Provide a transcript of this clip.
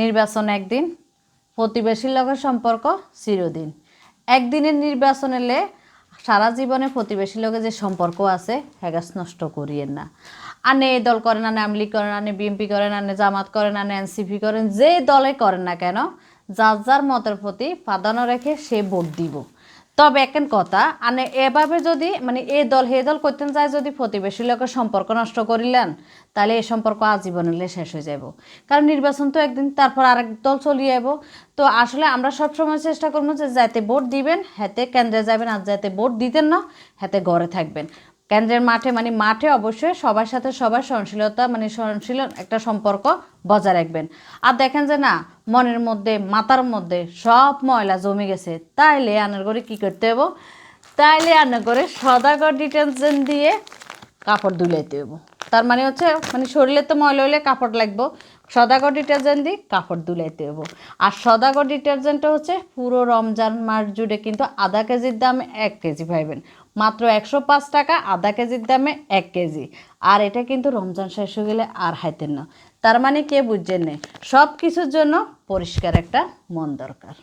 নির্বাচন একদিন, প্রতিবেশীর লগে সম্পর্ক চিরদিন। একদিনের নির্বাচন এলে সারা জীবনে প্রতিবেশীর লগে যে সম্পর্ক আছে হ্যাগাস নষ্ট করিয়েন না। আনে এই দল করেন, আনে আওয়ামী লীগ করেন, আনে বিএনপি করেন, আনে জামাত করেন, আনে এনসিপি করেন, যে দলে করেন না কেন যার যার মতের প্রতি প্রাধান্য রেখে সে ভোট দিব। তবে এখন কথা আনে এভাবে যদি মানে এ দল হে দল করতেন যায় যদি প্রতিবেশীর লোকের সম্পর্ক নষ্ট করিলেন তাহলে এই সম্পর্ক আজীবনে শেষ হয়ে যাব। কারণ নির্বাচন তো একদিন, তারপর আরেক দল চলিয়ে যাব। তো আসলে আমরা সবসময় চেষ্টা করবো যে যাতে ভোট দিবেন হাতে কেন্দ্রে যাবেন, আর যাতে ভোট দিতেন না হাতে ঘরে থাকবেন। কেন্দ্রের মাঠে মানে মাঠে অবশ্যই সবার সাথে সবার সহনশীলতা মানে সহনশীল একটা সম্পর্ক বজায় রাখবেন। আর দেখেন যে না মনের মধ্যে মাথার মধ্যে সব ময়লা জমে গেছে, তাইলে আনার করে কী করতে হবো, তাইলে আনার করে সদাগর ডিটারজেন্ট দিয়ে কাপড় ধুলাইতে হবো। তার মানে হচ্ছে মানে শরীরে তো ময়লা হইলে কাপড় লাগবো, সদাগর ডিটারজেন্ট দিয়ে কাপড় ধুলাইতে হবো। আর সদাগর ডিটারজেন্টটা হচ্ছে পুরো রমজান মাস জুড়ে কিন্তু আধা কেজির দামে 1 কেজি পাইবেন, মাত্র 105 টাকা আধা কেজির দামে 1 কেজি। আর এটা কিন্তু রমজান শেষ হয়ে গেলে আর হাইতেন না। তার মানে কে বুঝছেন না, সব কিছুর জন্য পরিষ্কার একটা মন দরকার।